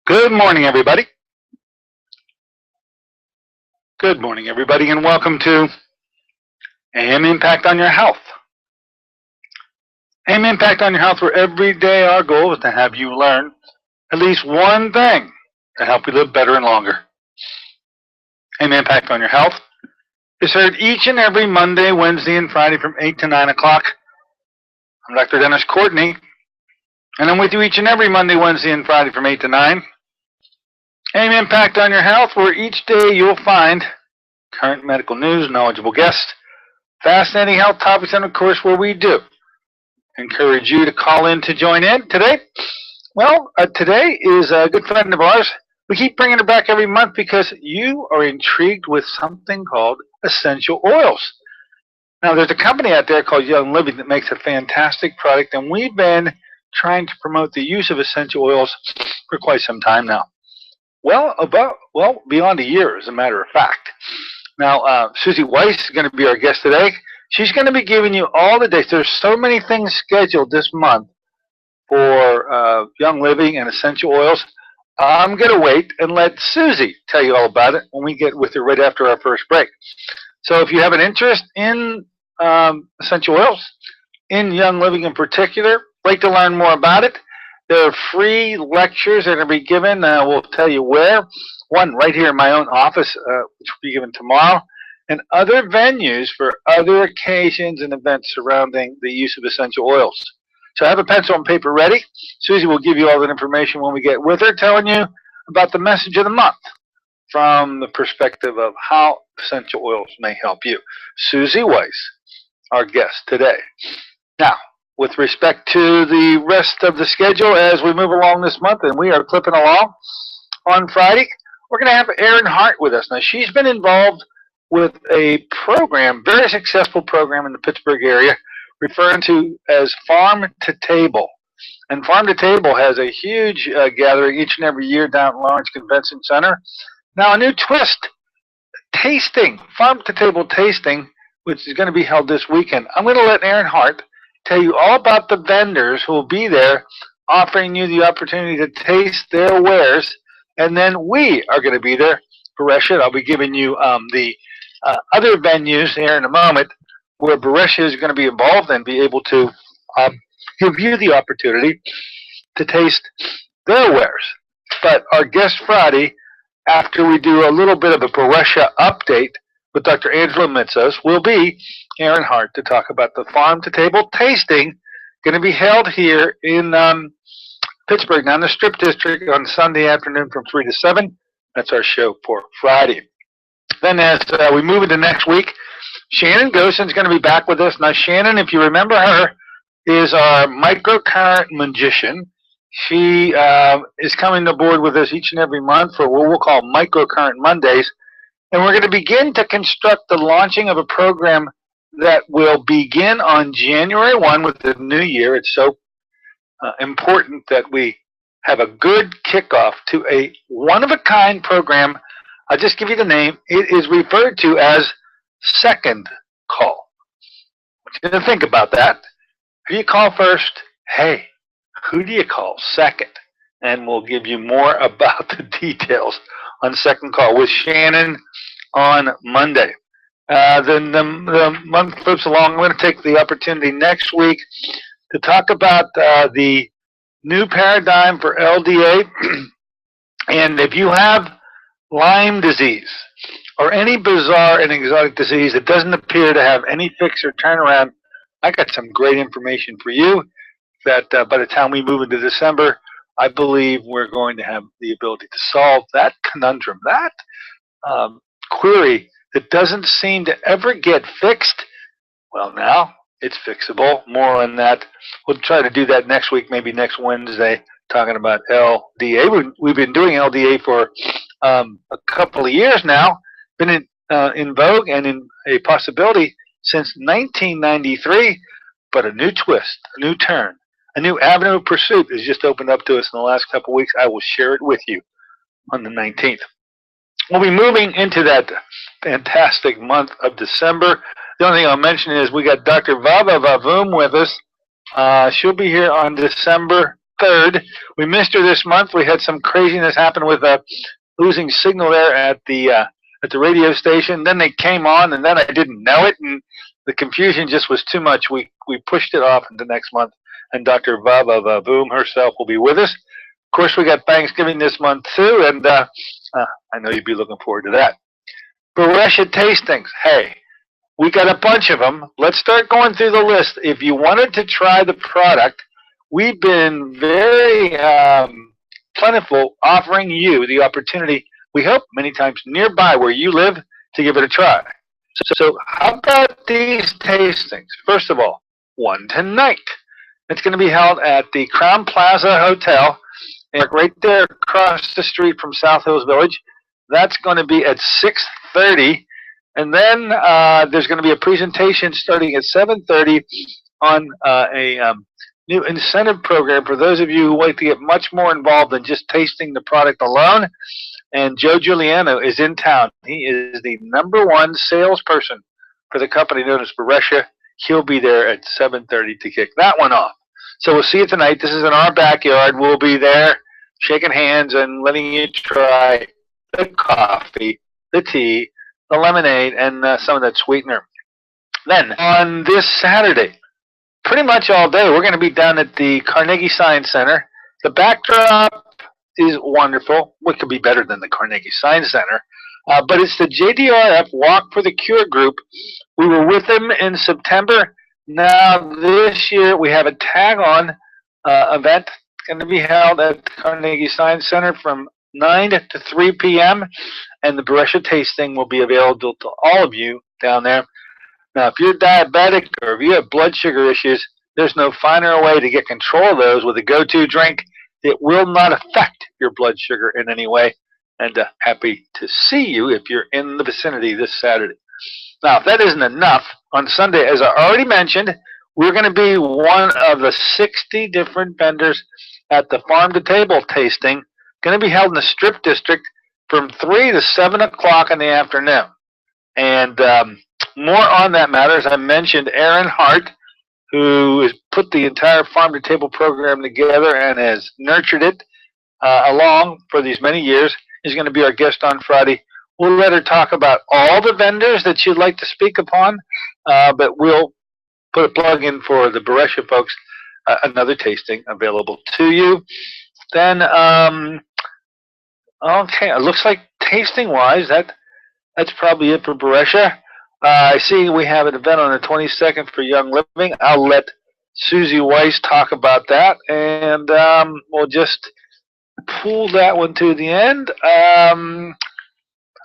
Good morning, everybody. Good morning, everybody, and welcome to AM Impact on Your Health. AM Impact on Your Health, where every day our goal is to have you learn at least one thing to help you live better and longer. AM Impact on Your Health is heard each and every Monday, Wednesday, and Friday from 8 to 9 o'clock. I'm Dr. Dennis Courtney, and I'm with you each and every Monday, Wednesday, and Friday from 8 to 9. AM Impact on Your Health, where each day you'll find current medical news, knowledgeable guests, fascinating health topics, and of course where we do encourage you to call in to join in today. Well, today is a good friend of ours. We keep bringing her back every month because you are intrigued with something called essential oils. Now, there's a company out there called Young Living that makes a fantastic product, and we've been trying to promote the use of essential oils for quite some time now. Well, beyond a year, as a matter of fact. Now, Susie Weiss is going to be our guest today. She's going to be giving you all the dates. There's so many things scheduled this month for Young Living and essential oils. I'm going to wait and let Susie tell you all about it when we get with her right after our first break. So if you have an interest in essential oils, in Young Living in particular, like to learn more about it, there are free lectures that are going to be given. We'll tell you where. One right here in my own office, which will be given tomorrow, and other venues for other occasions and events surrounding the use of essential oils. So have a pencil and paper ready. Susie will give you all that information when we get with her, telling you about the message of the month from the perspective of how essential oils may help you. Susie Weiss, our guest today. Now, with respect to the rest of the schedule as we move along this month, and we are clipping along on Friday, we're going to have Erin Hart with us. Now, she's been involved with a program, very successful program in the Pittsburgh area, referred to as Farm to Table. And Farm to Table has a huge gathering each and every year down at Lawrence Convention Center. Now, a new twist, tasting, Farm to Table tasting, which is going to be held this weekend. I'm going to let Erin Hart tell you all about the vendors who will be there offering you the opportunity to taste their wares. And then we are going to be there. Beresha, I'll be giving you the other venues here in a moment where Beresha is going to be involved and be able to give you the opportunity to taste their wares. But our guest Friday, after we do a little bit of a Beresha update with Dr. Angela Mitzos, will be Erin Hart to talk about the Farm to Table tasting going to be held here in Pittsburgh, now in the Strip District, on Sunday afternoon from 3 to 7. That's our show for Friday. Then as we move into next week, Shannon Gossen's going to be back with us. Now, Shannon, if you remember her, is our microcurrent magician. She is coming aboard with us each and every month for what we'll call Microcurrent Mondays. And we're going to begin to construct the launching of a program that will begin on January 1 with the new year. It's so important that we have a good kickoff to a one-of-a-kind program. I'll just give you the name. It is referred to as Second Call. I want you to think about that. Who do you call first? Hey, who do you call second? And we'll give you more about the details on Second Call with Shannon on Monday. Then the month flips along. I'm going to take the opportunity next week to talk about the new paradigm for LDA. And if you have Lyme disease or any bizarre and exotic disease that doesn't appear to have any fix or turnaround, I got some great information for you that by the time we move into December, I believe we're going to have the ability to solve that conundrum, that query that doesn't seem to ever get fixed. Well, now it's fixable. More on that. We'll try to do that next week, maybe next Wednesday, talking about LDA. We've been doing LDA for a couple of years now, been in vogue and in a possibility since 1993, but a new twist, a new turn, a new avenue of pursuit has just opened up to us in the last couple of weeks. I will share it with you on the 19th. We'll be moving into that fantastic month of December. The only thing I'll mention is we got Dr. Vava Vavoom with us. She'll be here on December 3rd. We missed her this month. We had some craziness happen with losing signal there at the radio station. Then they came on, and then I didn't know it, and the confusion just was too much. We pushed it off into next month, and Dr. Baba Boom herself will be with us. Of course, we got Thanksgiving this month too, and I know you'd be looking forward to that. Beresha tastings. Hey, we got a bunch of them. Let's start going through the list. If you wanted to try the product, we've been very plentiful offering you the opportunity, we hope many times nearby where you live, to give it a try. So how about these tastings? First of all, one tonight. It's going to be held at the Crown Plaza Hotel, and right there across the street from South Hills Village. That's going to be at 6:30, and then there's going to be a presentation starting at 7:30 on a new incentive program for those of you who like to get much more involved than just tasting the product alone. And Joe Giuliano is in town. He is the #1 salesperson for the company known as Beresha. He'll be there at 7:30 to kick that one off. So we'll see you tonight. This is in our backyard. We'll be there shaking hands and letting you try the coffee, the tea, the lemonade, and some of that sweetener. Then on this Saturday, pretty much all day, we're going to be down at the Carnegie Science Center. The backdrop is wonderful. What could be better than the Carnegie Science Center? But it's the JDRF Walk for the Cure group. We were with them in September. Now this year we have a tag-on event going to be held at the Carnegie Science Center from 9 to 3 p.m. and the Beresha tasting will be available to all of you down there. Now, if you're diabetic or if you have blood sugar issues, there's no finer way to get control of those with a go-to drink. It will not affect your blood sugar in any way. And happy to see you if you're in the vicinity this Saturday. Now, if that isn't enough, on Sunday, as I already mentioned, we're going to be one of the 60 different vendors at the Farm to Table tasting, going to be held in the Strip District from 3 to 7 o'clock in the afternoon. And more on that matter, as I mentioned, Aaron Hart, who has put the entire Farm to Table program together and has nurtured it along for these many years, is going to be our guest on Friday. We'll let her talk about all the vendors that you'd like to speak upon, but we'll put a plug in for the Beresha folks, another tasting available to you. Then, okay, it looks like tasting-wise, that's probably it for Beresha. I see we have an event on the 22nd for Young Living. I'll let Susie Weiss talk about that, and we'll just pull that one to the end.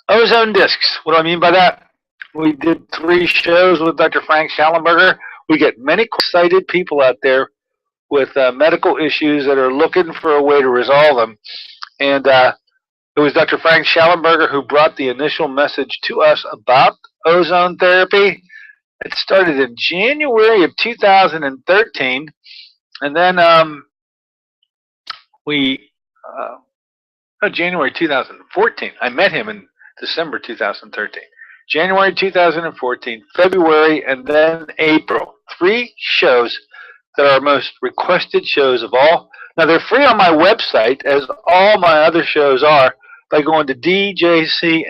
Ozone discs. What do I mean by that? We did 3 shows with Dr. Frank Schallenberger. We get many excited people out there with medical issues that are looking for a way to resolve them. And it was Dr. Frank Schallenberger who brought the initial message to us about ozone therapy. It started in January of 2013. And then January 2014. I met him in December 2013. January 2014, February, and then April. 3 shows that are our most requested shows of all. Now, they're free on my website, as all my other shows are, by going to djcmd.com.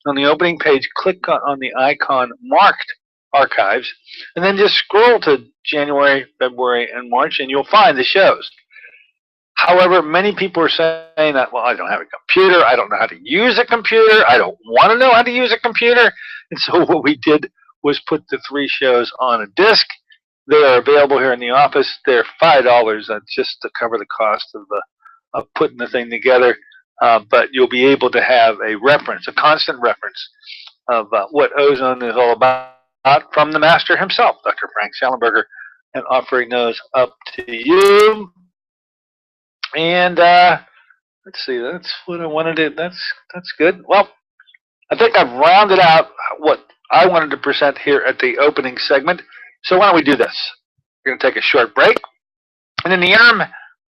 On the opening page, click on the icon marked Archives, and then just scroll to January, February, and March, and you'll find the shows. However, many people are saying that, well, I don't have a computer, I don't know how to use a computer, I don't want to know how to use a computer. And so what we did was put the 3 shows on a disc. They are available here in the office. They're $5 just to cover the cost of putting the thing together. But you'll be able to have a reference, a constant reference of what ozone is all about from the master himself, Dr. Frank Schallenberger, and offering those up to you. And let's see, that's what I wanted to. That's good. Well, I think I've rounded out what I wanted to present here at the opening segment. So why don't we do this? We're going to take a short break, and in the interim,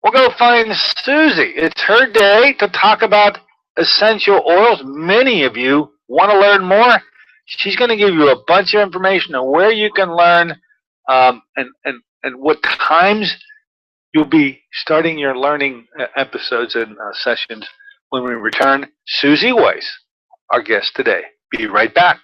we'll go find Susie. It's her day to talk about essential oils. Many of you want to learn more. She's going to give you a bunch of information on where you can learn and what times You'll be starting your learning episodes and sessions when we return. Susie Weiss, our guest today. Be right back.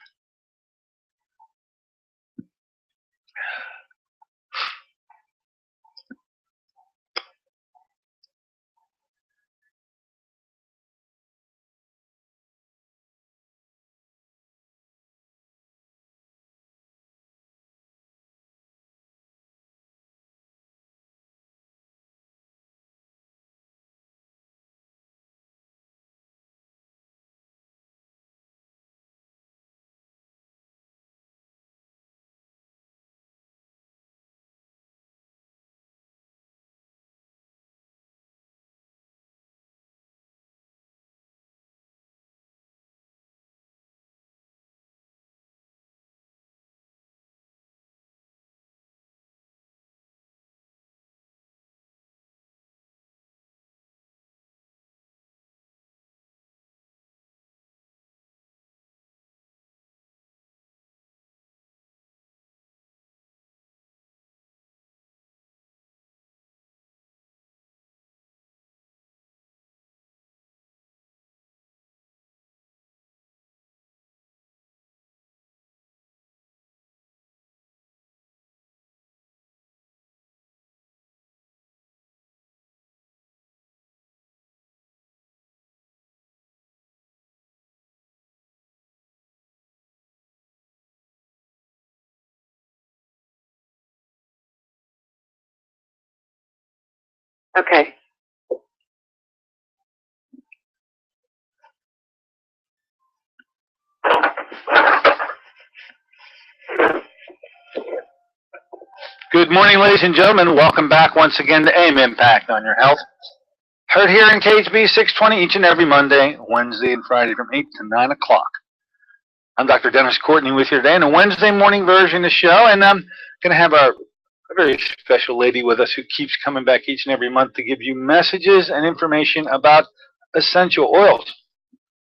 Okay. Good morning, ladies and gentlemen. Welcome back once again to AIM Impact on Your Health. Heard here in KHB 620 each and every Monday, Wednesday, and Friday from 8 to 9 o'clock. I'm Dr. Dennis Courtney with you today in a Wednesday morning version of the show, and I'm going to have a very special lady with us who keeps coming back each and every month to give you messages and information about essential oils.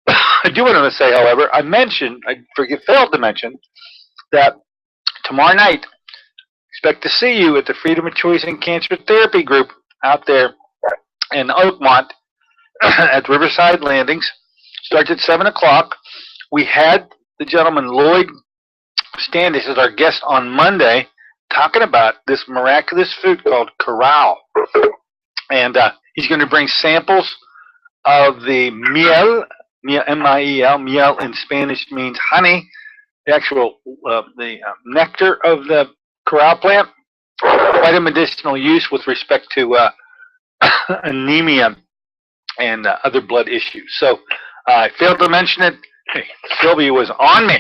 I do want to say, however, I failed to mention that tomorrow night, expect to see you at the Freedom of Choice and Cancer Therapy group out there in Oakmont at Riverside Landings. Starts at 7 o'clock. We had the gentleman Lloyd Standish as our guest on Monday talking about this miraculous food called Corral. And he's going to bring samples of the miel, M-I-E-L, miel in Spanish means honey, the actual nectar of the Corral plant, quite a medicinal use with respect to anemia and other blood issues. So I failed to mention it. Hey, Sylvia was on me.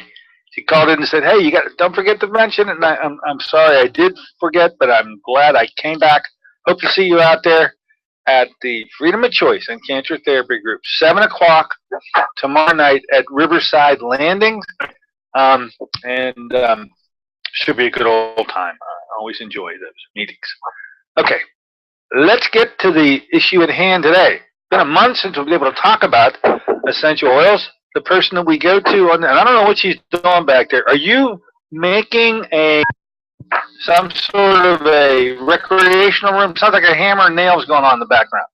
She called in and said, "Hey, don't forget to mention it." And I'm sorry, I did forget, but I'm glad I came back. Hope to see you out there at the Freedom of Choice and Cancer Therapy group, 7 o'clock tomorrow night at Riverside Landings. Should be a good old time. I always enjoy those meetings. Okay, let's get to the issue at hand today. It's been a month since we've been able to talk about essential oils. The person that we go to, and I don't know what she's doing back there. Are you making some sort of a recreational room? Sounds like a hammer and nails going on in the background.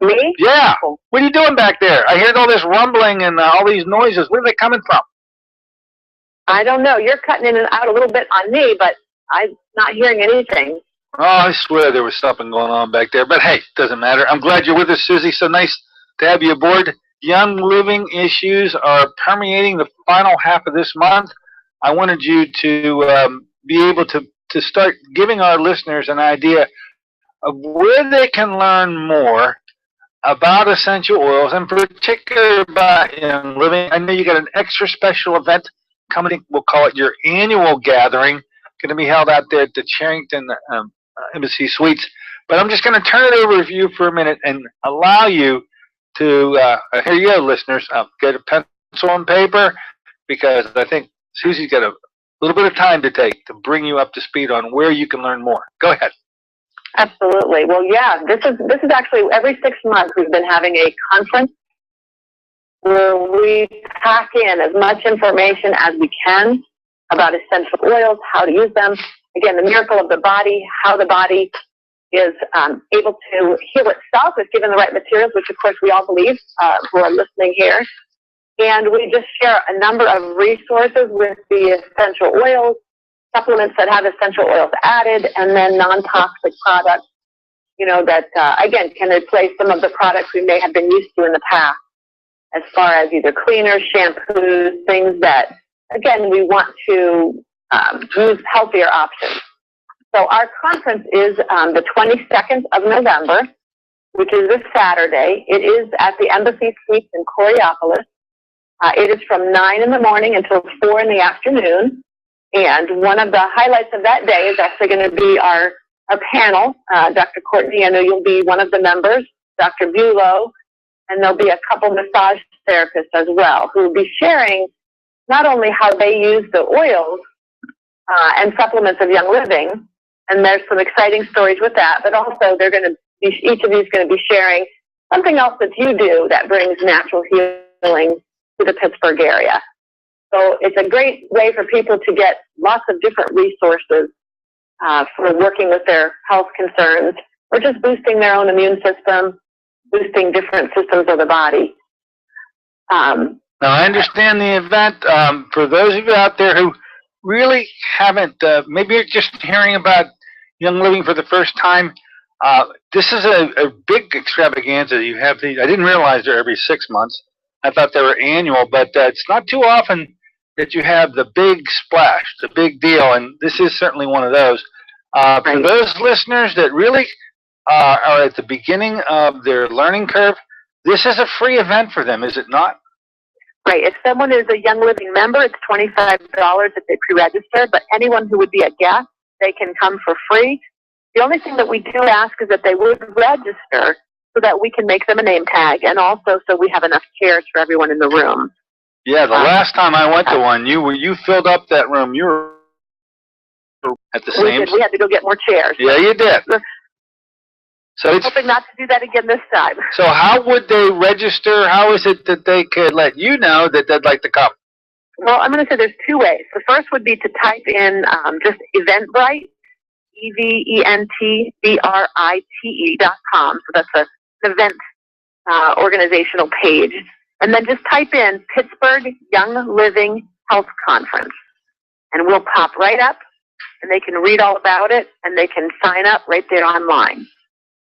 Me? Yeah. What are you doing back there? I heard all this rumbling and all these noises. Where are they coming from? I don't know. You're cutting in and out a little bit on me, but I'm not hearing anything. Oh, I swear there was something going on back there. But hey, doesn't matter. I'm glad you're with us, Susie. So nice to have you aboard. Young living issues are permeating the final half of this month. I wanted you to be able to start giving our listeners an idea of where they can learn more about essential oils, in particular about young living. I know you got an extra special event coming. We'll call it your annual gathering. Going to be held out there at the Charrington Embassy Suites. But I'm just going to turn it over to you for a minute and allow you to, here you go, listeners, get a pencil and paper, because I think Susie's got a little bit of time to take to bring you up to speed on where you can learn more. Go ahead. Absolutely. Well, yeah, this is actually every 6 months we've been having a conference where we pack in as much information as we can about essential oils, how to use them. Again, the miracle of the body, how the body is able to heal itself if given the right materials, which of course we all believe who are listening here. And we just share a number of resources with the essential oils, supplements that have essential oils added, and then non-toxic products, that, again, can replace some of the products we may have been used to in the past, as far as either cleaners, shampoos, things that, again, we want to use healthier options. So our conference is the 22nd of November, which is this Saturday. It is at the Embassy Suites in Coraopolis. It is from 9 in the morning until 4 in the afternoon. And one of the highlights of that day is actually going to be our panel. Dr. Courtney, I know you'll be one of the members, Dr. Bulow, and there'll be a couple massage therapists as well who will be sharing not only how they use the oils and supplements of Young Living, and there's some exciting stories with that, but also they're going to be, each of you is going to be sharing something else that you do that brings natural healing to the Pittsburgh area. So it's a great way for people to get lots of different resources for working with their health concerns or just boosting their own immune system, boosting different systems of the body. Now, I understand the event. For those of you out there who really haven't, maybe you're just hearing about Young Living for the first time, this is a big extravaganza. You have these, I didn't realize they're every 6 months. I thought they were annual, but it's not too often that you have the big splash, the big deal, and this is certainly one of those. For those listeners that really are at the beginning of their learning curve, this is a free event for them, is it not? Right. If someone is a Young Living member, it's $25 if they pre-register, but anyone who would be a guest, they can come for free. The only thing that we do ask is that they would register so that we can make them a name tag, and also so we have enough chairs for everyone in the room. Yeah, the last time I went to one, you filled up that room. You were at the same. We had to go get more chairs. Yeah, you did. So it's hoping not to do that again this time. So how would they register? How is it that they could let you know that they'd like to come? Well, I'm going to say there's two ways. The first would be to type in just Eventbrite, eventbrite.com. So that's an event organizational page. And then just type in Pittsburgh Young Living Health Conference. And we'll pop right up, and they can read all about it, and they can sign up right there online.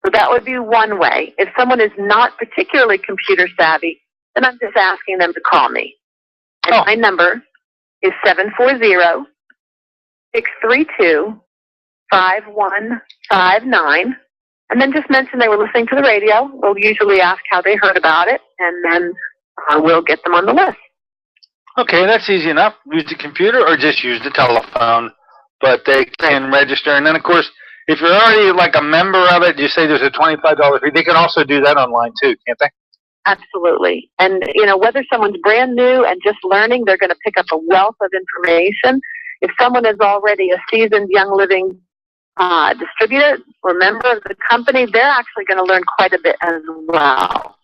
So that would be one way. If someone is not particularly computer savvy, then I'm just asking them to call me. And my number is 740-632-5159. And then just mention they were listening to the radio. We'll usually ask how they heard about it, and then we'll get them on the list. Okay, that's easy enough. Use the computer or just use the telephone, but they can register. And then, of course, if you're already like a member of it, you say there's a $25 fee. They can also do that online too, can't they? Absolutely. And, whether someone's brand new and just learning, they're going to pick up a wealth of information. If someone is already a seasoned Young Living distributor or member of the company, they're actually going to learn quite a bit as well.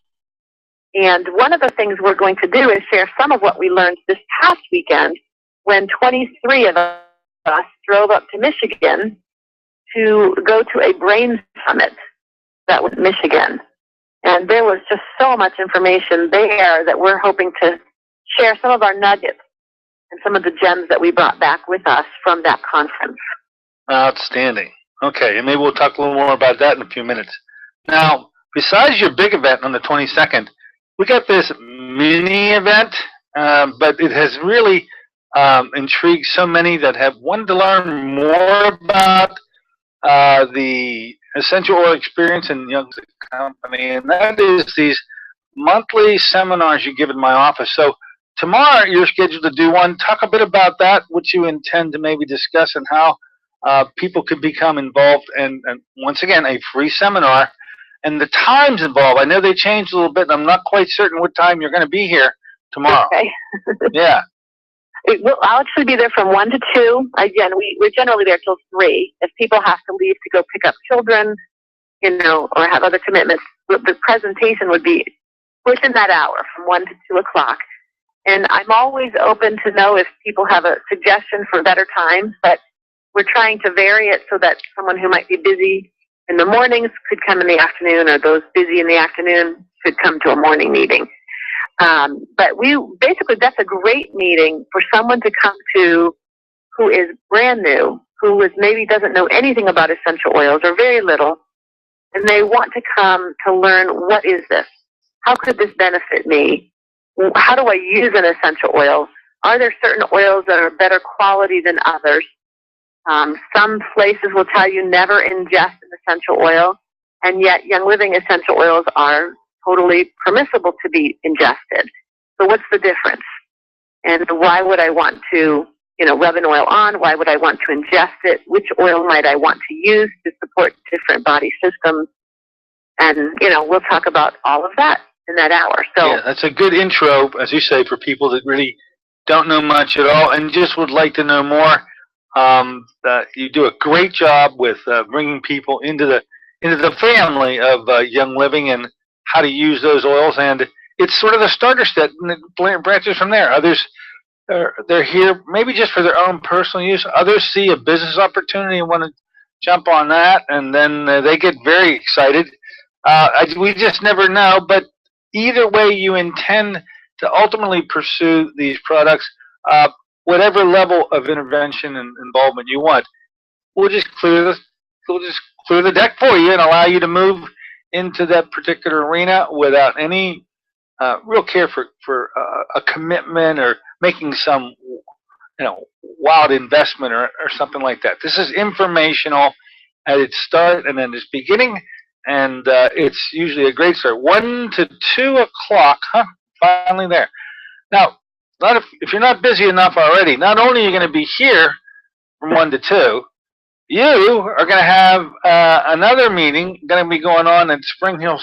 And one of the things we're going to do is share some of what we learned this past weekend when 23 of us drove up to Michigan to go to a brain summit that was Michigan. And there was just so much information there that we're hoping to share some of our nuggets and some of the gems that we brought back with us from that conference. Outstanding. Okay, and maybe we'll talk a little more about that in a few minutes. Now, besides your big event on the 22nd, we got this mini event, but it has really intrigued so many that have wanted to learn more about the Essential Oil Experience in Young Company, and that is these monthly seminars you give in my office. So tomorrow you're scheduled to do one. Talk a bit about that, what you intend to maybe discuss, and how people could become involved. And once again, a free seminar. And the times involved, I know they changed a little bit, and I'm not quite certain what time you're going to be here tomorrow. Okay. Yeah. I'll actually be there from 1 to 2. Again, we're generally there till 3. If people have to leave to go pick up children, or have other commitments, the presentation would be within that hour from 1 to 2 o'clock. And I'm always open to know if people have a suggestion for better times, but we're trying to vary it so that someone who might be busy in the mornings could come in the afternoon, or those busy in the afternoon could come to a morning meeting. But we basically, that's a great meeting for someone to come to who is brand new, who is maybe doesn't know anything about essential oils or very little, and they want to come to learn, what is this? How could this benefit me? How do I use an essential oil? Are there certain oils that are better quality than others? Some places will tell you never ingest an essential oil, and yet Young Living essential oils are totally permissible to be ingested. So what's the difference? And why would I want to, rub an oil on? Why would I want to ingest it? Which oil might I want to use to support different body systems? And, we'll talk about all of that in that hour. So yeah, that's a good intro, as you say, for people that really don't know much at all and just would like to know more. You do a great job with bringing people into the family of Young Living and how to use those oils, and it's sort of the starter set, and it branches from there. Others, they're here maybe just for their own personal use. Others see a business opportunity and want to jump on that, and then they get very excited. We just never know, but either way you intend to ultimately pursue these products, whatever level of intervention and involvement you want, we'll just clear the deck for you and allow you to move into that particular arena without any real care for a commitment or making some wild investment or something like that. This is informational at its start and then its beginning, and it's usually a great start. 1 to 2 o'clock, finally there. Now, if you're not busy enough already, not only are you going to be here from 1 to 2, you are going to have another meeting going to be going on at Spring Hill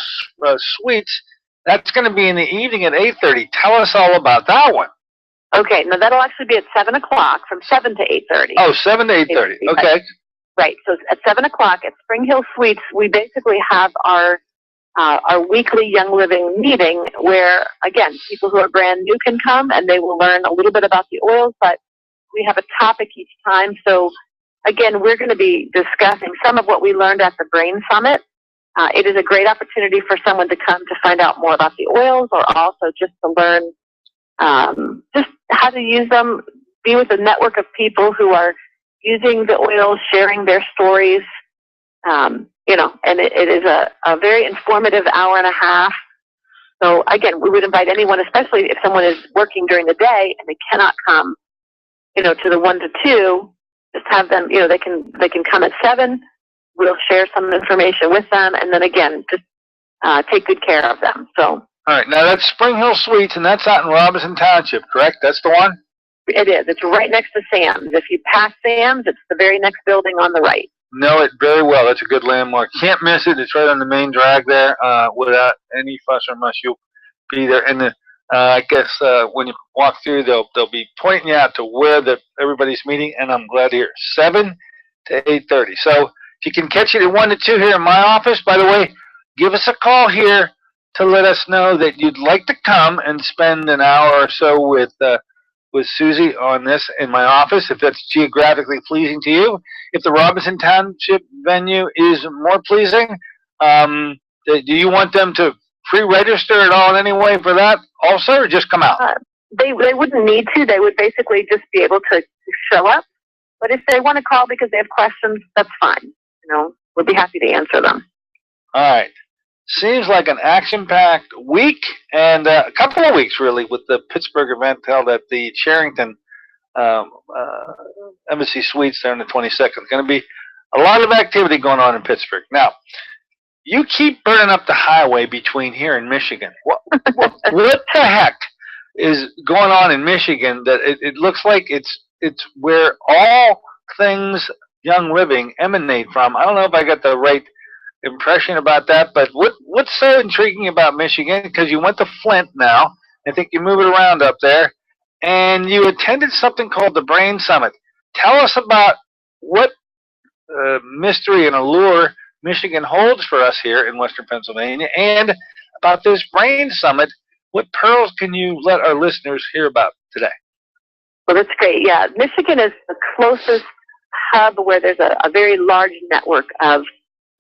Suites. That's going to be in the evening at 8:30. Tell us all about that one. Okay, now that'll actually be at 7 o'clock, from 7 to 8:30. Oh, 7 to 8:30. Okay. Right. So at 7 o'clock at Spring Hill Suites, we basically have our weekly Young Living meeting where, again, people who are brand new can come and they will learn a little bit about the oils, but we have a topic each time. So, again, we're going to be discussing some of what we learned at the Brain Summit. It is a great opportunity for someone to come to find out more about the oils, or also just to learn just how to use them, be with a network of people who are using the oils, sharing their stories, and it is a very informative hour and a half. So again, we would invite anyone, especially if someone is working during the day and they cannot come, to the 1 to 2, just have them, they can come at 7. We'll share some information with them, and then again, just take good care of them. So. All right, now that's Spring Hill Suites, and that's out in Robinson Township, correct? That's the one? It is. It's right next to Sam's. If you pass Sam's, it's the very next building on the right. Know it very well. That's a good landmark. Can't miss it. It's right on the main drag there. Without any fuss or muss, you'll be there. And I guess when you walk through, they'll be pointing you out to where everybody's meeting. And I'm glad to hear 7 to 8:30. So if you can catch it at 1 to 2 here in my office, by the way, give us a call here to let us know that you'd like to come and spend an hour or so with Susie on this in my office, if that's geographically pleasing to you. If the Robinson Township venue is more pleasing, do you want them to pre-register at all in any way for that also, or just come out? They wouldn't need to. They would basically just be able to show up. But if they want to call because they have questions, that's fine. We'll be happy to answer them. All right. Seems like an action-packed week, and a couple of weeks, really, with the Pittsburgh event held at the Charrington Embassy Suites there on the 22nd. Going to be a lot of activity going on in Pittsburgh. Now, you keep burning up the highway between here and Michigan. What the heck is going on in Michigan that it looks like it's where all things Young Living emanate from? I don't know if I got the right impression about that, but what's so intriguing about Michigan? Because you went to Flint now. I think you're moving around up there, and you attended something called the Brain Summit. Tell us about what mystery and allure Michigan holds for us here in Western Pennsylvania, and about this Brain Summit. What pearls can you let our listeners hear about today? Well, that's great. Yeah, Michigan is the closest hub where there's a very large network of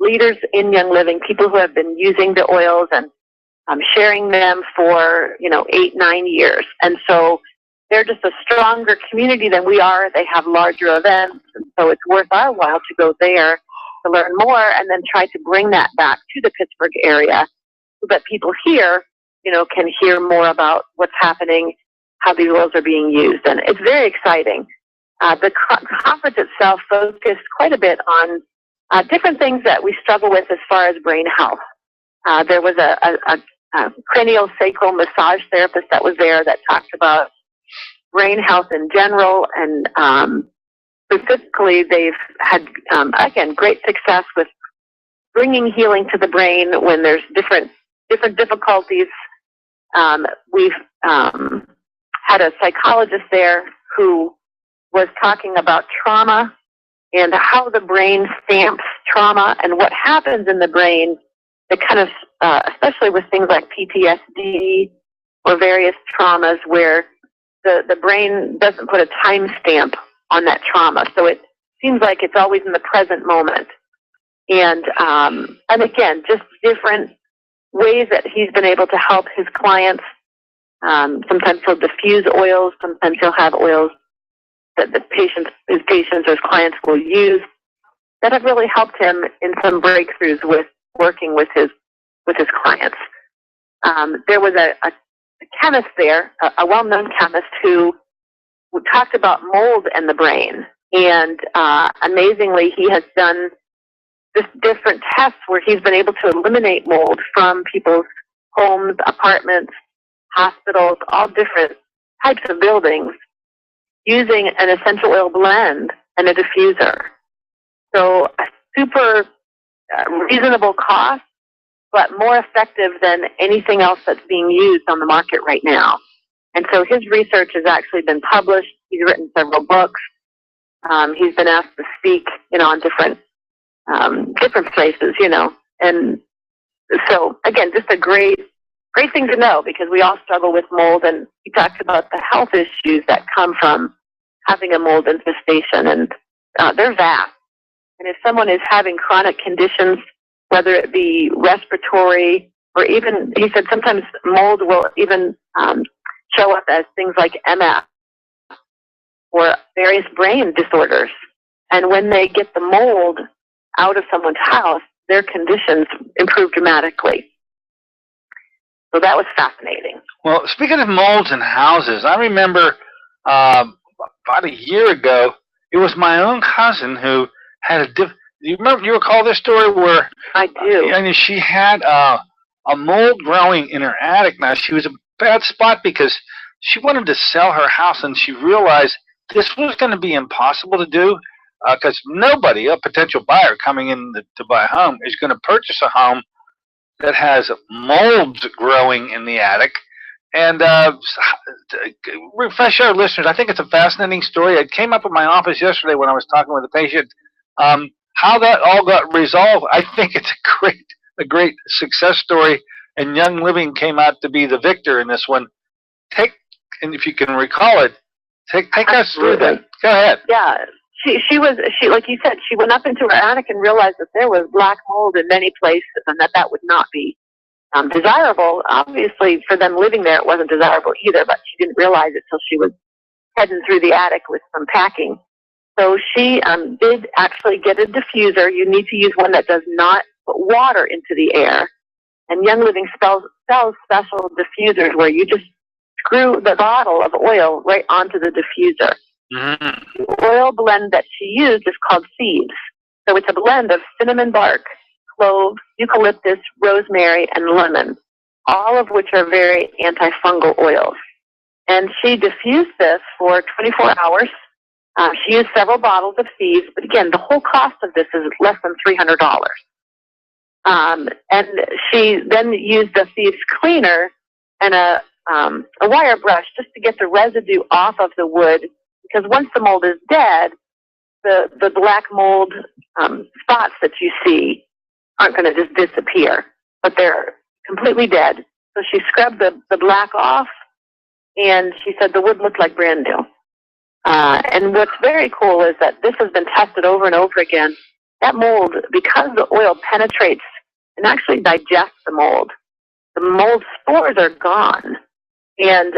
leaders in Young Living, people who have been using the oils and sharing them for 8, 9 years, and so they're just a stronger community than we are. They have larger events, and so it's worth our while to go there to learn more, and then try to bring that back to the Pittsburgh area so that people here, can hear more about what's happening, how these oils are being used, and it's very exciting. The conference itself focused quite a bit on different things that we struggle with as far as brain health. There was a cranial sacral massage therapist that was there that talked about brain health in general, and specifically they've had, again, great success with bringing healing to the brain when there's different difficulties. We've had a psychologist there who was talking about trauma and how the brain stamps trauma and what happens in the brain that kind of, especially with things like PTSD or various traumas where the brain doesn't put a time stamp on that trauma. So it seems like it's always in the present moment. And again, just different ways that he's been able to help his clients. Sometimes he'll diffuse oils. Sometimes he'll have oils that his patients or his clients will use that have really helped him in some breakthroughs with working with his clients. There was a chemist there, a well-known chemist who talked about mold and the brain. And amazingly, he has done just different tests where he's been able to eliminate mold from people's homes, apartments, hospitals, all different types of buildings, using an essential oil blend and a diffuser. So a super reasonable cost, but more effective than anything else that's being used on the market right now. And so his research has actually been published. He's written several books. He's been asked to speak, on different places, And so again, just a great thing to know, because we all struggle with mold, and he talks about the health issues that come from having a mold infestation, and they're vast. And if someone is having chronic conditions, whether it be respiratory or even, he said sometimes mold will even show up as things like MS or various brain disorders. And when they get the mold out of someone's house, their conditions improve dramatically. So that was fascinating. Well, speaking of molds in houses, I remember about a year ago, it was my own cousin who had you recall this story where I do. And she had a mold growing in her attic. Now, she was a bad spot because she wanted to sell her house, and she realized this was going to be impossible to do because nobody, a potential buyer coming in to buy a home, is going to purchase a home that has molds growing in the attic. And refresh our listeners, I think it's a fascinating story. It came up in my office yesterday when I was talking with a patient. How that all got resolved, I think it's a great success story, and Young Living came out to be the victor in this one. And if you can recall it, take us through that. Go ahead. Yeah, she like you said, she went up into her attic and realized that there was black mold in many places, and that would not be desirable. Obviously, for them living there, it wasn't desirable either, but she didn't realize it till she was heading through the attic with some packing. So she did actually get a diffuser. You need to use one that does not put water into the air. And Young Living sells special diffusers where you just screw the bottle of oil right onto the diffuser. Mm-hmm. The oil blend that she used is called Seeds. So it's a blend of cinnamon bark, clove, eucalyptus, rosemary, and lemon, all of which are very antifungal oils. And she diffused this for 24 hours. She used several bottles of seeds, but again, the whole cost of this is less than $300. And she then used a seeds cleaner and a wire brush just to get the residue off of the wood, because once the mold is dead, the black mold spots that you see aren't going to just disappear, but they're completely dead. So she scrubbed the black off, and she said the wood looked like brand new. And what's very cool is that this has been tested over and over again, that mold, because the oil penetrates and actually digests the mold spores are gone. And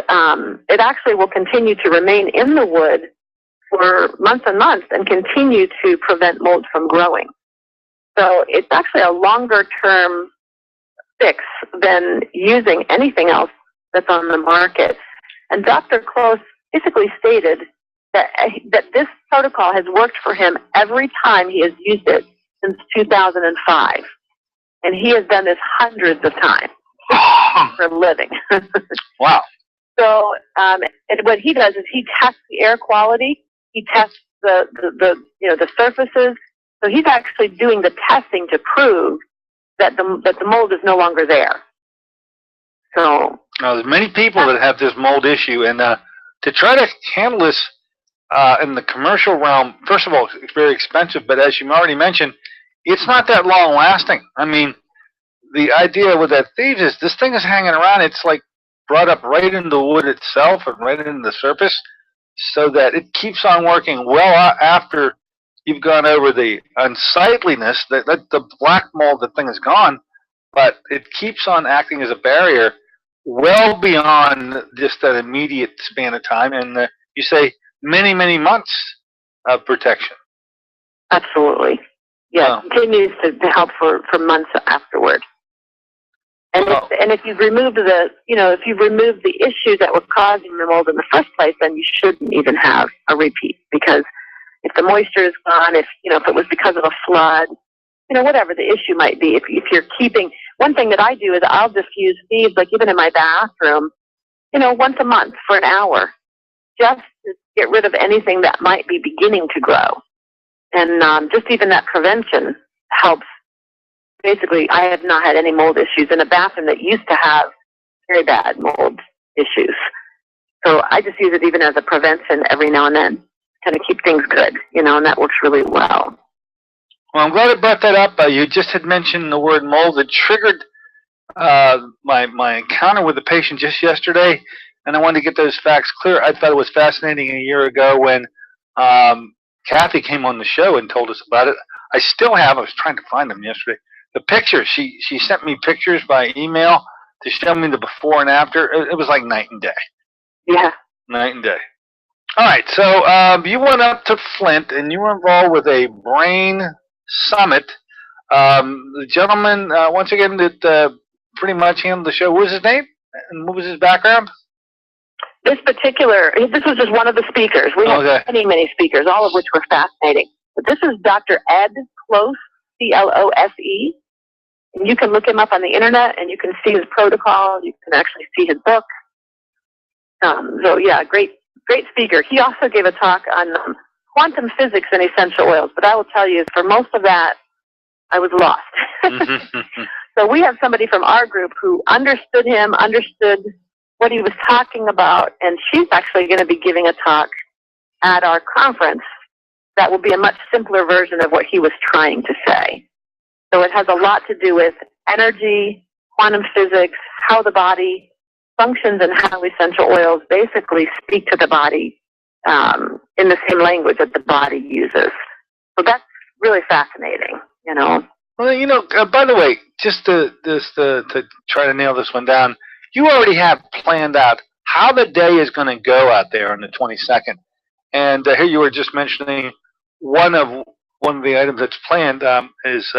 it actually will continue to remain in the wood for months and months and continue to prevent mold from growing. So it's actually a longer term fix than using anything else that's on the market. And Dr. Close basically stated that this protocol has worked for him every time he has used it since 2005. And he has done this hundreds of times for a living. Wow. So what he does is he tests the air quality, he tests the surfaces. So he's actually doing the testing to prove that the mold is no longer there. So now, there's many people that have this mold issue, and to try to handle this in the commercial realm, first of all, it's very expensive. But as you already mentioned, it's not that long lasting. I mean, the idea with that thieves is this thing is hanging around. It's like brought up right into the wood itself and right into the surface, so that it keeps on working well after you've gone over the unsightliness. That the black mold, the thing is gone, but it keeps on acting as a barrier well beyond just that immediate span of time. And you say many, many months of protection. Absolutely. Yeah, it continues to help for months afterward. And if you've removed the issues that were causing the mold in the first place, then you shouldn't even have a repeat, because if the moisture is gone, if it was because of a flood, whatever the issue might be, if you're keeping, one thing that I do is I'll diffuse thieves, like even in my bathroom, once a month for an hour, just to get rid of anything that might be beginning to grow. And just even that prevention helps. Basically, I have not had any mold issues in a bathroom that used to have very bad mold issues. So I just use it even as a prevention every now and then, kind of keep things good, and that works really well. Well, I'm glad I brought that up. You just had mentioned the word mold. It triggered my encounter with the patient just yesterday, and I wanted to get those facts clear. I thought it was fascinating a year ago when Kathy came on the show and told us about it. I still have. I was trying to find them yesterday. The pictures, she sent me pictures by email to show me the before and after. It was like night and day. Yeah. Night and day. All right, so you went up to Flint, and you were involved with a brain summit. The gentleman, once again, that pretty much handled the show, what was his name, and what was his background? This was just one of the speakers. We had many speakers, all of which were fascinating. But this is Dr. Ed Close, C-L-O-S-E. You can look him up on the internet, and you can see his protocol. You can actually see his book. So yeah, great speaker. He also gave a talk on quantum physics and essential oils. But I will tell you, for most of that, I was lost. So we have somebody from our group who understood him, understood what he was talking about, and she's actually going to be giving a talk at our conference that will be a much simpler version of what he was trying to say. So it has a lot to do with energy, quantum physics, how the body functions, and how essential oils basically speak to the body in the same language that the body uses. So that's really fascinating, Well, by the way, just to try to nail this one down, you already have planned out how the day is going to go out there on the 22nd. And here you were just mentioning one of the items that's planned is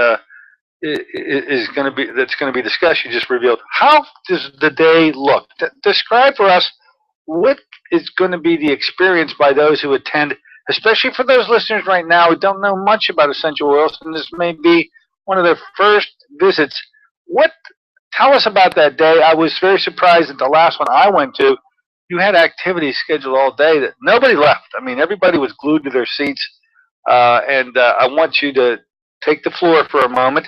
going to be discussed. You just revealed. How does the day look? Describe for us what is going to be the experience by those who attend, especially for those listeners right now who don't know much about essential oils, and this may be one of their first visits. Tell us about that day. I was very surprised at the last one I went to. You had activities scheduled all day that nobody left. I mean, everybody was glued to their seats. And I want you to take the floor for a moment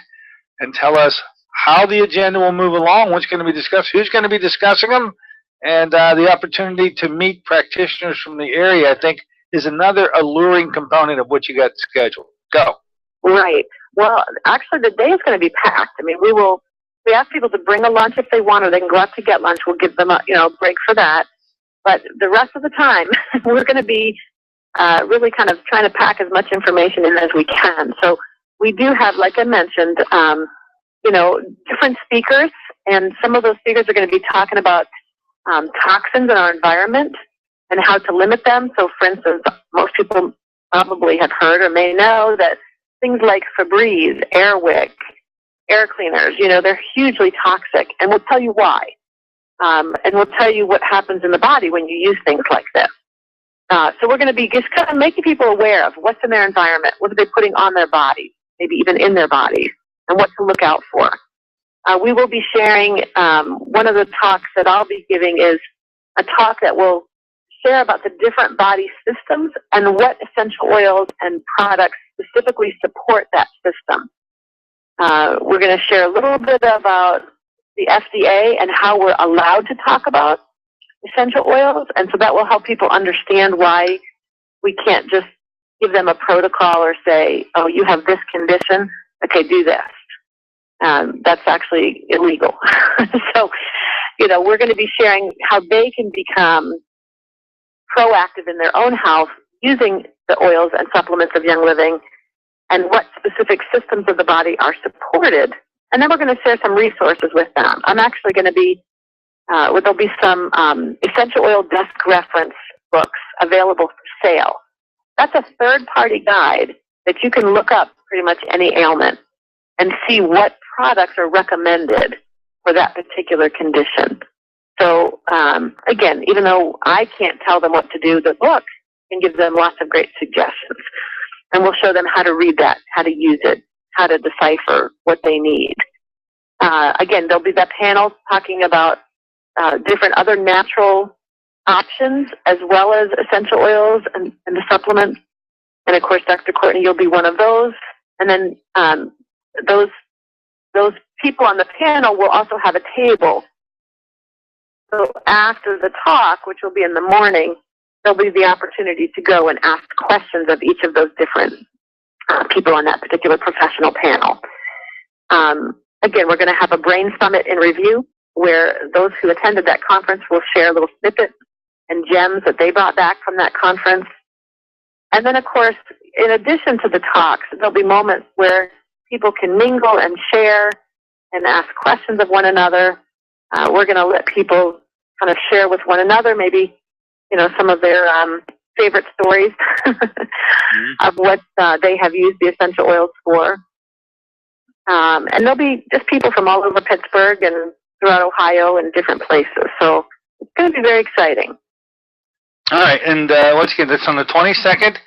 and tell us how the agenda will move along, what's going to be discussed, who's going to be discussing them, and the opportunity to meet practitioners from the area, I think, is another alluring component of what you got scheduled. Go. Right. Well, actually, the day is going to be packed. I mean, we ask people to bring a lunch if they want, or they can go out to get lunch. We'll give them a break for that. But the rest of the time, we're going to be really kind of trying to pack as much information in as we can. So we do have, like I mentioned, different speakers, and some of those speakers are going to be talking about toxins in our environment and how to limit them. So, for instance, most people probably have heard or may know that things like Febreze, Airwick, air cleaners, they're hugely toxic, and we'll tell you why. And we'll tell you what happens in the body when you use things like this. So we're going to be just kind of making people aware of what's in their environment, what are they putting on their bodies, maybe even in their bodies, and what to look out for. We will be sharing, one of the talks that I'll be giving is a talk that will share about the different body systems and what essential oils and products specifically support that system. We're going to share a little bit about the FDA and how we're allowed to talk about essential oils, and so that will help people understand why we can't just give them a protocol or say, oh, you have this condition, okay, do this. That's actually illegal. So, we're going to be sharing how they can become proactive in their own health using the oils and supplements of Young Living and what specific systems of the body are supported. And then we're going to share some resources with them. I'm actually going to be, there'll be some essential oil desk reference books available for sale. That's a third-party guide that you can look up pretty much any ailment and see what products are recommended for that particular condition. So, again, even though I can't tell them what to do, the book can give them lots of great suggestions. And we'll show them how to read that, how to use it, how to decipher what they need. Again, there'll be that panel talking about different other natural options as well as essential oils and the supplements. And, of course, Dr. Courtney, you'll be one of those. And then those people on the panel will also have a table. So after the talk, which will be in the morning, there'll be the opportunity to go and ask questions of each of those different people on that particular professional panel. Again, we're going to have a brain summit in review where those who attended that conference will share little snippets and gems that they brought back from that conference. And then, of course, in addition to the talks, there'll be moments where people can mingle and share and ask questions of one another. We're going to let people kind of share with one another, maybe, some of their favorite stories of what they have used the essential oils for. And there'll be just people from all over Pittsburgh and throughout Ohio and different places. So it's going to be very exciting. All right, and once again, that's on the 22nd.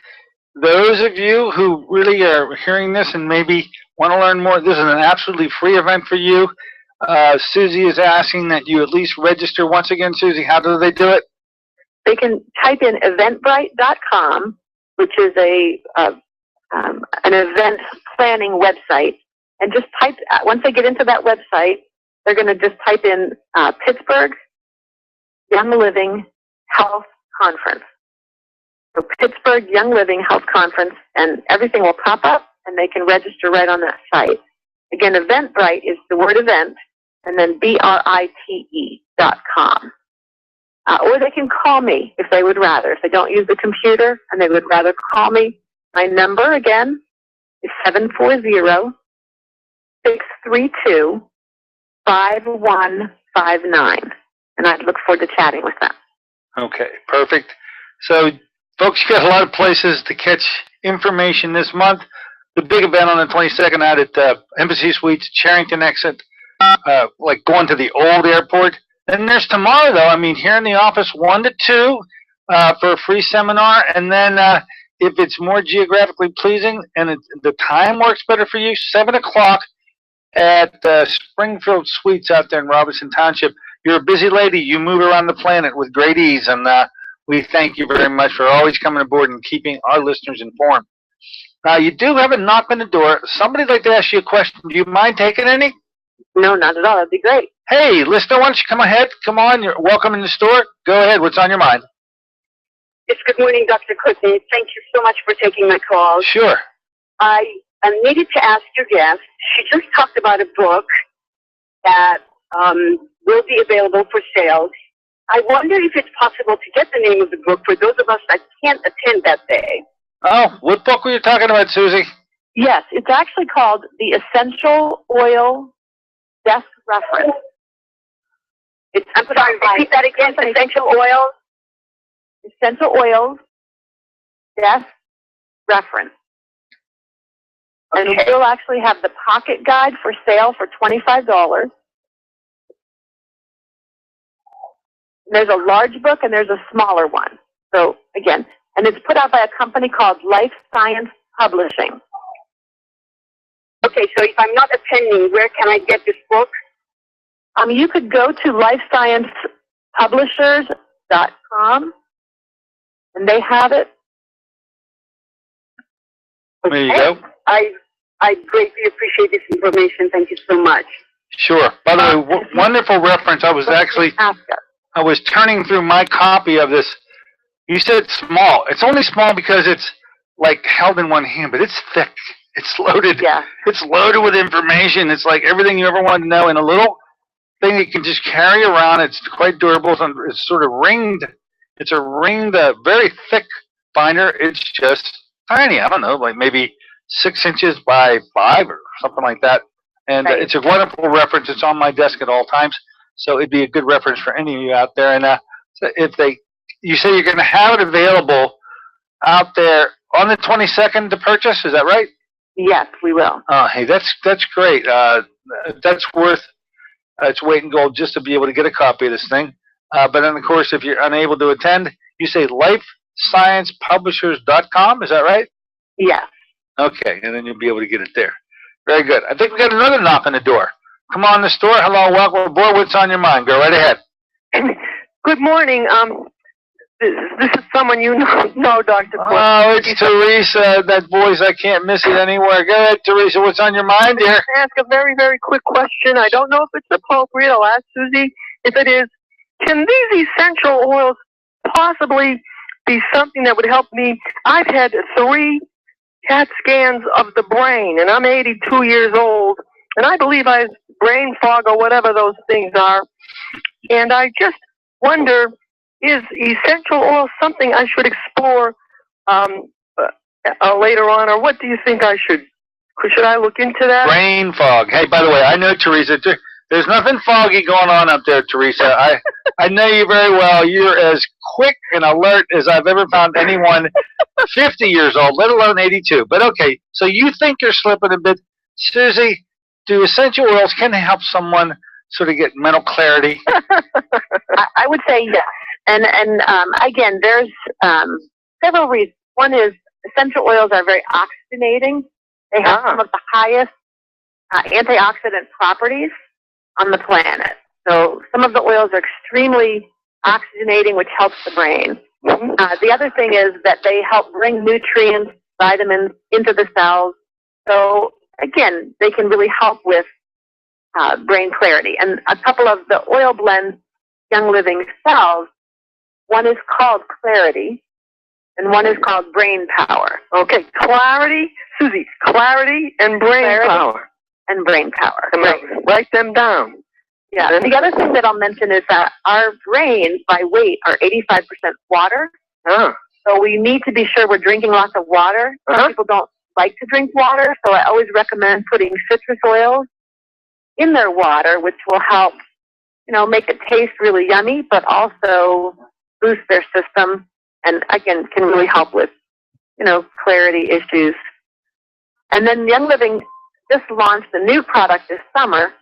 Those of you who really are hearing this and maybe want to learn more, this is an absolutely free event for you. Susie is asking that you at least register. Once again, Susie, how do they do it? They can type in eventbrite.com, which is an event planning website, and just type, once they get into that website, they're going to just type in Pittsburgh Young Living Health Conference. So Pittsburgh Young Living Health Conference, and everything will pop up, and they can register right on that site. Again, Eventbrite is the word event, and then BRITE.com. Or they can call me if they would rather. If they don't use the computer and they would rather call me, my number, again, is 740-632-5159. And I'd look forward to chatting with them. Okay, perfect. So, folks, you got a lot of places to catch information this month. The big event on the 22nd out at Embassy Suites, Charrington exit, like going to the old airport. And there's tomorrow, though. I mean, here in the office, 1 to 2 for a free seminar. And then if it's more geographically pleasing and the time works better for you, 7 o'clock at Springfield Suites out there in Robinson Township. You're a busy lady. You move around the planet with great ease. And we thank you very much for always coming aboard and keeping our listeners informed. Now, you do have a knock on the door. Somebody'd like to ask you a question. Do you mind taking any? No, not at all. That'd be great. Hey, listener, why don't you come ahead? Come on. You're welcome in the store. Go ahead. What's on your mind? Yes, good morning, Dr. Courtney. Thank you so much for taking my call. Sure. I needed to ask your guest. She just talked about a book that will be available for sale. I wonder if it's possible to get the name of the book for those of us that can't attend that day. Oh, what book were you talking about, Susie? Yes, it's actually called the Essential Oil Desk Reference. I'm sorry, repeat that again. Essential oils. Essential Oils Desk Reference. And we'll actually have the pocket guide for sale for $25. There's a large book and there's a smaller one. So again, and it's put out by a company called Life Science Publishing. Okay, so if I'm not attending, where can I get this book? You could go to lifesciencepublishers.com and they have it. There you go. I greatly appreciate this information. Thank you so much. Sure. By the way, wonderful reference. I was turning through my copy of this. You said small. It's only small because it's like held in one hand, but it's thick. It's loaded. Yeah. It's loaded with information. It's like everything you ever wanted to know in a little thing you can just carry around. It's quite durable. It's sort of ringed. It's a ringed, very thick binder. It's just tiny. I don't know, like maybe 6 inches by 5 or something like that. And it's a wonderful reference. It's on my desk at all times. So it'd be a good reference for any of you out there. And so you say you're going to have it available out there on the 22nd to purchase. Is that right? Yes, we will. Hey, that's great. That's worth its weight in gold just to be able to get a copy of this thing. But then, of course, if you're unable to attend, you say lifesciencepublishers.com. Is that right? Yes. Okay, and then you'll be able to get it there. Very good. I think we got another knock on the door. Come on, the store. Hello, welcome aboard. What's on your mind? Go right ahead. Good morning. This is someone you know, Dr. Courtney. Oh, it's Teresa. That voice, I can't miss it anywhere. Go ahead, Teresa. What's on your mind, dear? I'll ask a very, very quick question. I don't know if it's appropriate. I'll ask Susie if it is. Can these essential oils possibly be something that would help me? I've had 3 CAT scans of the brain, and I'm 82 years old, and I believe I have brain fog or whatever those things are. And I just wonder, is essential oil something I should explore later on, or what do you think I should I look into that? Brain fog. Hey, by the way, I know Teresa. There's nothing foggy going on up there, Teresa. I know you very well. You're as quick and alert as I've ever found anyone 50 years old, let alone 82. But okay, so you think you're slipping a bit. Susie, do essential oils, can they help someone sort of get mental clarity? I would say yes. And again, there's several reasons. One is essential oils are very oxygenating. They have some of the highest antioxidant properties on the planet. So some of the oils are extremely oxygenating, which helps the brain. The other thing is that they help bring nutrients, vitamins into the cells. So again, they can really help with brain clarity. And a couple of the oil blends, Young Living Cells, one is called Clarity, and one is called Brain Power. Okay, Clarity, Susie, Clarity and Brain Power. And Brain Power. Right. Write them down. Yeah. And the other thing that I'll mention is that our brains, by weight, are 85% water. So we need to be sure we're drinking lots of water. Some people don't like to drink water, so I always recommend putting citrus oils in their water, which will help, make it taste really yummy, but also boost their system, and again, can really help with, clarity issues. And then Young Living just launched a new product this summer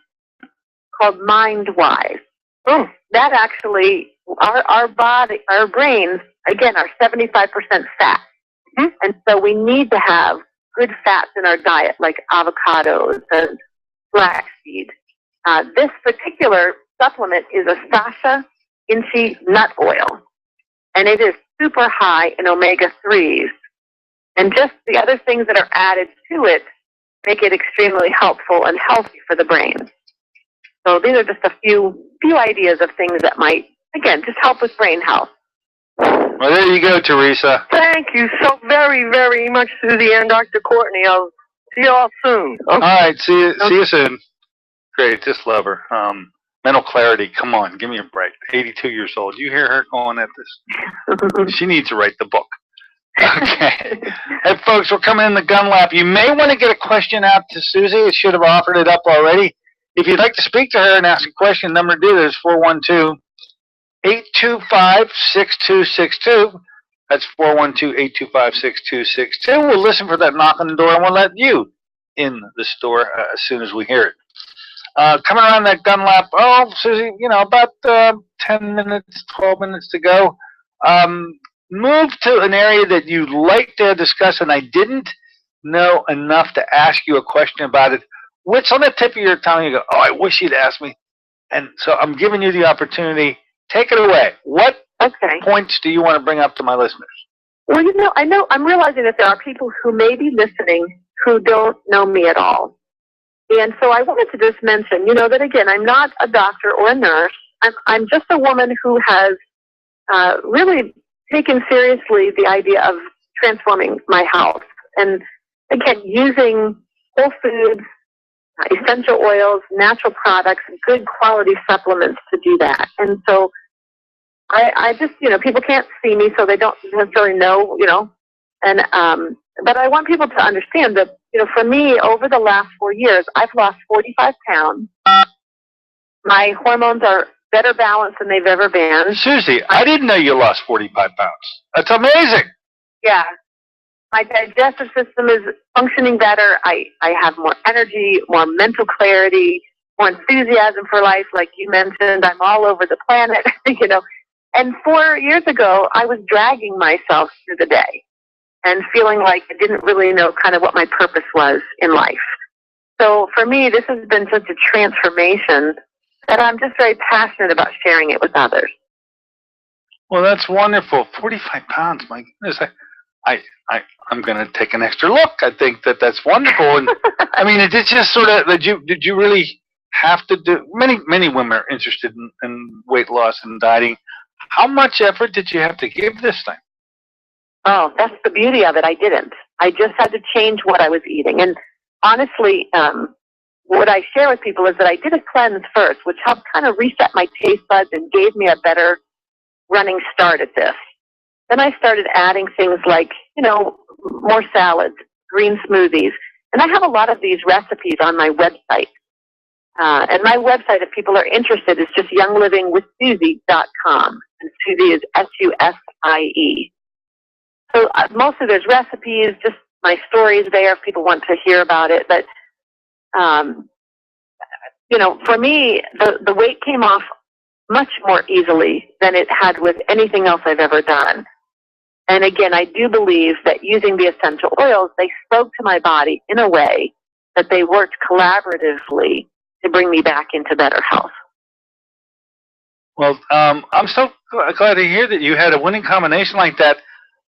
called Mind Weiss. That actually, our body, our brains, again, are 75% fat. And so we need to have good fats in our diet, like avocados and flaxseed. This particular supplement is a Sasha Inchi nut oil, and it is super high in omega-3s. And just the other things that are added to it make it extremely helpful and healthy for the brain. So these are just a few ideas of things that might, again, just help with brain health. Well, there you go, Teresa. Thank you so very, very much, Susie and Dr. Courtney. I'll see you all soon. Okay. All right, see you soon. Great, just love her. Mental clarity, come on, give me a break. 82 years old. You hear her going at this? She needs to write the book. Okay. Hey, folks, we're coming in the gun lap. You may want to get a question out to Susie. It should have offered it up already. If you'd like to speak to her and ask a question, number to do is 412-825-6262. That's 412-825-6262. We'll listen for that knock on the door, and we'll let you in the store as soon as we hear it. Coming around that gun lap, Susie, about 10 minutes, 12 minutes to go. Move to an area that you'd like to discuss, and I didn't know enough to ask you a question about it. What's on the tip of your tongue? You go, I wish you'd asked me. And so I'm giving you the opportunity. Take it away. What points do you want to bring up to my listeners? Well, I'm realizing that there are people who may be listening who don't know me at all. And so I wanted to just mention, that again, I'm not a doctor or a nurse. I'm just a woman who has really taken seriously the idea of transforming my health. And again, using whole foods, essential oils, natural products, good quality supplements to do that. And so I just, people can't see me, so they don't necessarily know, and, but I want people to understand that, for me, over the last 4 years, I've lost 45 pounds. My hormones are better balanced than they've ever been. Susie, I didn't know you lost 45 pounds. That's amazing. Yeah. My digestive system is functioning better. I have more energy, more mental clarity, more enthusiasm for life, like you mentioned. I'm all over the planet, And 4 years ago, I was dragging myself through the day and feeling like I didn't really know kind of what my purpose was in life. So for me, this has been such a transformation that I'm just very passionate about sharing it with others. Well, that's wonderful. 45 pounds, my goodness. I'm going to take an extra look. I think that's wonderful. And I mean, it just sort of, did you really have to do, many women are interested in weight loss and dieting. How much effort did you have to give this thing? Oh, that's the beauty of it. I didn't. I just had to change what I was eating. And honestly, what I share with people is that I did a cleanse first, which helped kind of reset my taste buds and gave me a better running start at this. Then I started adding things like, more salads, green smoothies. And I have a lot of these recipes on my website. And my website, if people are interested, is just younglivingwithsusie.com. And Susie is Susie. So mostly there's recipes, just my stories there if people want to hear about it. But, for me, the weight came off much more easily than it had with anything else I've ever done. And again, I do believe that using the essential oils, they spoke to my body in a way that they worked collaboratively to bring me back into better health. Well, I'm so glad to hear that you had a winning combination like that,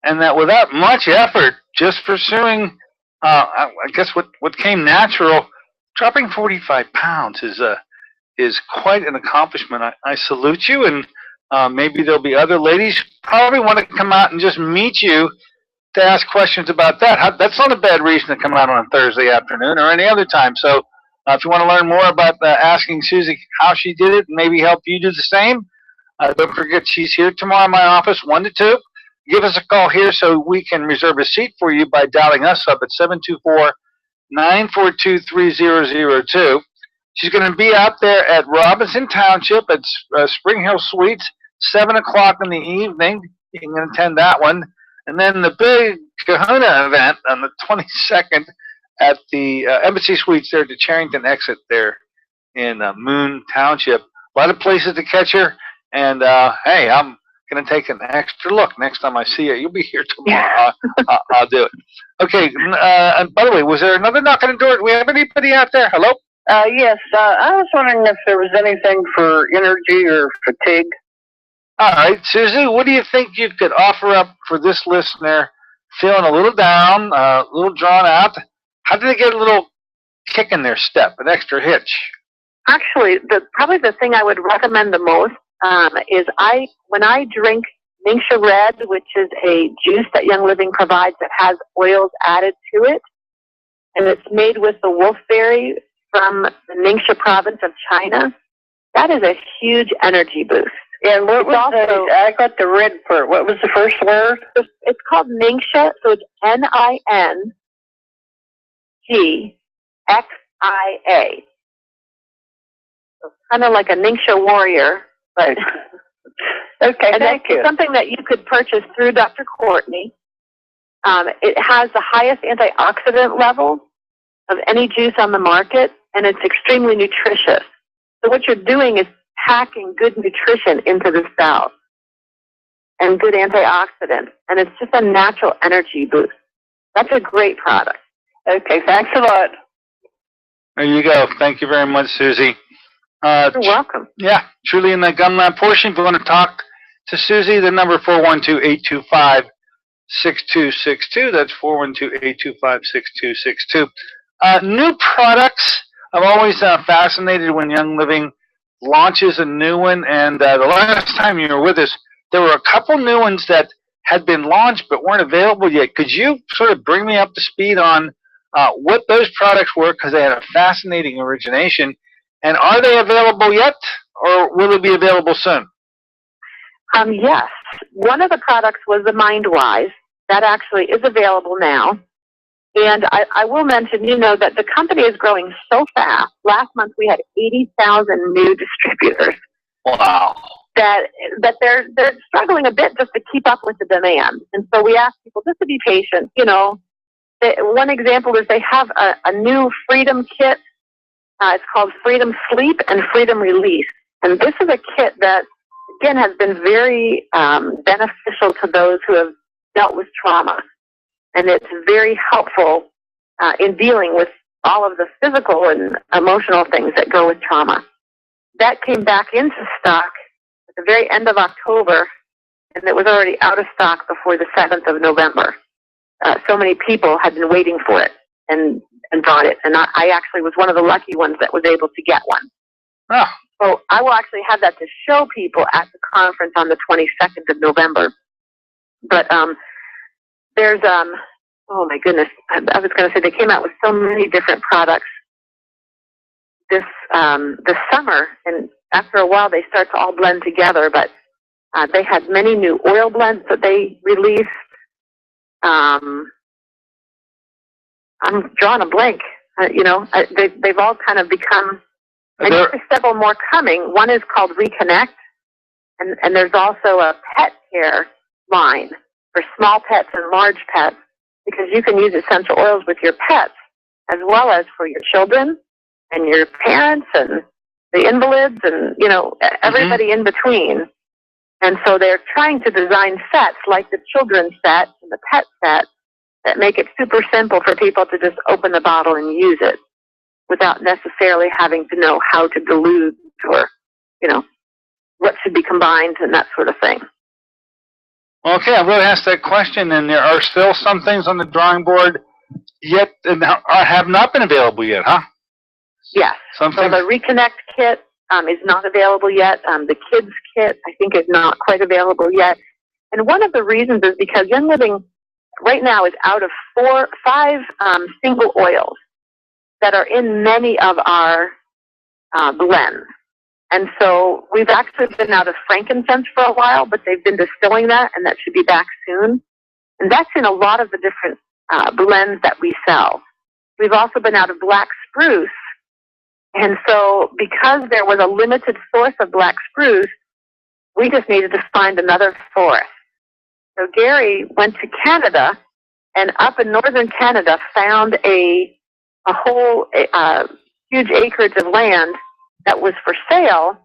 and that without much effort, just pursuing, I guess what came natural, dropping 45 pounds is quite an accomplishment. I salute you, and maybe there'll be other ladies who probably want to come out and just meet you to ask questions about that. That's not a bad reason to come out on a Thursday afternoon or any other time. So if you want to learn more about asking Susie how she did it and maybe help you do the same, don't forget she's here tomorrow in my office, 1 to 2. Give us a call here so we can reserve a seat for you by dialing us up at 724-942-3002. She's going to be out there at Robinson Township at Spring Hill Suites, 7 o'clock in the evening. You can attend that one. And then the big Kahuna event on the 22nd at the Embassy Suites there at the Charrington exit there in Moon Township. A lot of places to catch her. And, hey, I'm going to take an extra look next time I see you. You'll be here tomorrow. I'll do it. Okay. And by the way, was there another knock on the door? Do we have anybody out there? Hello? Yes. I was wondering if there was anything for energy or fatigue. All right, Susie, what do you think you could offer up for this listener feeling a little down, a little drawn out? How do they get a little kick in their step, an extra hitch? Actually, probably the thing I would recommend the most is when I drink Ningxia Red, which is a juice that Young Living provides that has oils added to it, and it's made with the wolfberry from the Ningxia province of China. That is a huge energy boost. And what was also, I got the red part. What was the first word? it's called Ningxia, so it's Ningxia. So kind of like a Ningxia warrior, but Okay, and thank that's you. something that you could purchase through Dr. Courtney. It has the highest antioxidant levels of any juice on the market, and it's extremely nutritious. So what you're doing is packing good nutrition into the cell and good antioxidants, and it's just a natural energy boost. That's a great product. Okay, thanks a lot. There you go. Thank you very much, Susie. You're welcome. Yeah, truly in the gun lab portion. If you want to talk to Susie, the number 412-825-6262. That's 412-825-6262. New products. I'm always fascinated when Young Living launches a new one. And the last time you were with us, there were a couple new ones that had been launched but weren't available yet. Could you sort of bring me up to speed on what those products were? Because they had a fascinating origination. And are they available yet, or will they be available soon? Yes. One of the products was the Weiss. That actually is available now. And I will mention, that the company is growing so fast. Last month we had 80,000 new distributors. Wow. That they're struggling a bit just to keep up with the demand. And so we ask people just to be patient. One example is they have a new Freedom kit. It's called Freedom Sleep and Freedom Release. And this is a kit that, again, has been very beneficial to those who have dealt with trauma. And it's very helpful in dealing with all of the physical and emotional things that go with trauma. That came back into stock at the very end of October, and it was already out of stock before the 7th of November. So many people had been waiting for it and bought it. And I actually was one of the lucky ones that was able to get one. Oh. So I will actually have that to show people at the conference on the 22nd of November. But there's, oh my goodness, I was going to say they came out with so many different products this summer. And after a while, they start to all blend together. But they had many new oil blends that they released. I'm drawing a blank. They've all kind of become. And there's several more coming. One is called Reconnect, and there's also a pet care line for small pets and large pets, because you can use essential oils with your pets as well as for your children and your parents and the invalids and everybody in between. And so they're trying to design sets like the children's set and the pet set that make it super simple for people to just open the bottle and use it without necessarily having to know how to dilute or, what should be combined and that sort of thing. Okay, I'm going to ask that question, and there are still some things on the drawing board yet have not been available yet, huh? Yes. So the Reconnect kit is not available yet. The kids kit, I think, is not quite available yet. And one of the reasons is because Young Living right now is out of 5 single oils that are in many of our blends. And so we've actually been out of frankincense for a while, but they've been distilling that, and that should be back soon. And that's in a lot of the different blends that we sell. We've also been out of black spruce. And so because there was a limited source of black spruce, we just needed to find another source. So Gary went to Canada, and up in northern Canada found a whole huge acreage of land that was for sale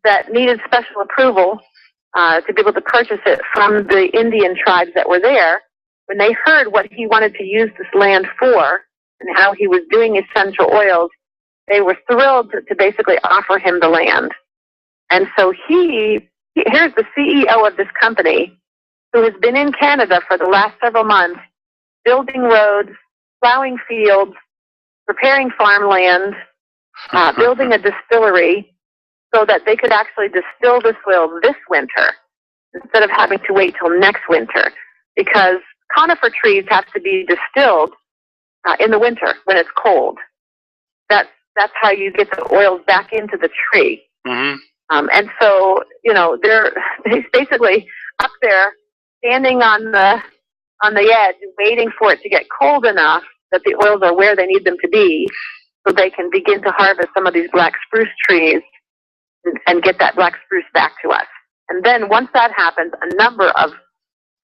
that needed special approval to be able to purchase it from the Indian tribes that were there. When they heard what he wanted to use this land for and how he was doing essential oils, they were thrilled to basically offer him the land. And so here's the CEO of this company who has been in Canada for the last several months, building roads, plowing fields, preparing farmland, building a distillery so that they could actually distill this oil this winter instead of having to wait till next winter, because conifer trees have to be distilled in the winter when it's cold. That's how you get the oils back into the tree. Mm-hmm. And so, they're basically up there standing on the edge, waiting for it to get cold enough that the oils are where they need them to be, so they can begin to harvest some of these black spruce trees and get that black spruce back to us. And then once that happens, a number of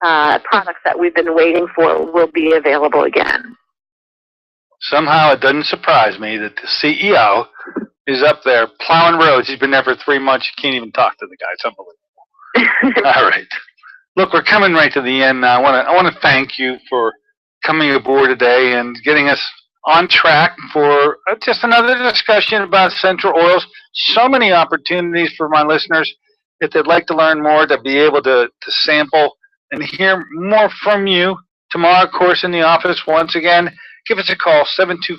products that we've been waiting for will be available again. Somehow it doesn't surprise me that the CEO is up there plowing roads. He's been there for 3 months. You can't even talk to the guy. It's unbelievable. All right. Look, we're coming right to the end now. I want to thank you for coming aboard today and getting us on track for just another discussion about essential oils. So many opportunities for my listeners, if they'd like to learn more, to be able to sample and hear more from you. Tomorrow, of course, in the office, once again, give us a call,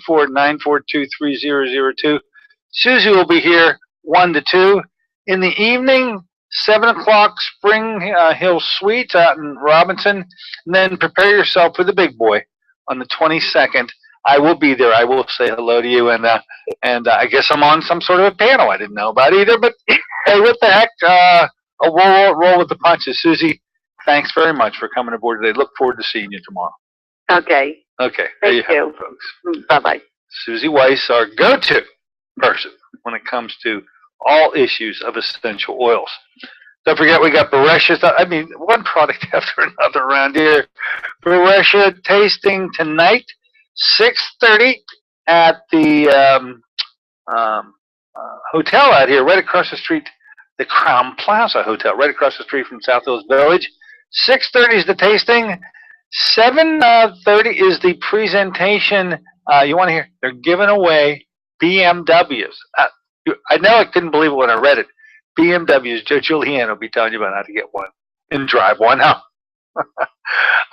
724-942-3002. Susie will be here 1 to 2. In the evening, 7 o'clock, Spring Hill Suites out in Robinson. And then prepare yourself for the big boy on the 22nd. I will be there. I will say hello to you. And I guess I'm on some sort of a panel I didn't know about either. But hey, what the heck? We'll roll with the punches. Susie, thanks very much for coming aboard today. Look forward to seeing you tomorrow. Okay. Okay. Thank you. It, folks. Bye-bye. Susie Weiss, our go-to person when it comes to all issues of essential oils. Don't forget, we got Beresha. I mean, one product after another around here. Beresha tasting tonight, 6:30 at the hotel out here, right across the street, the Crown Plaza Hotel, right across the street from South Hills Village. 6:30 is the tasting. 7:30 is the presentation. You want to hear? They're giving away BMWs. I know I couldn't believe it when I read it. BMWs. Joe Julian will be telling you about how to get one and drive one home.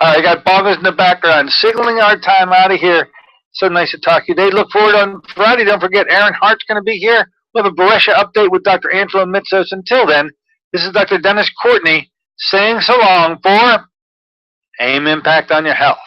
I got bongos in the background, signaling our time out of here. So nice to talk to you today. Look forward on Friday. Don't forget, Aaron Hart's going to be here. We'll have a Beresha update with Dr. Angela Mitsos. Until then, this is Dr. Dennis Courtney saying so long for AIM Impact on Your Health.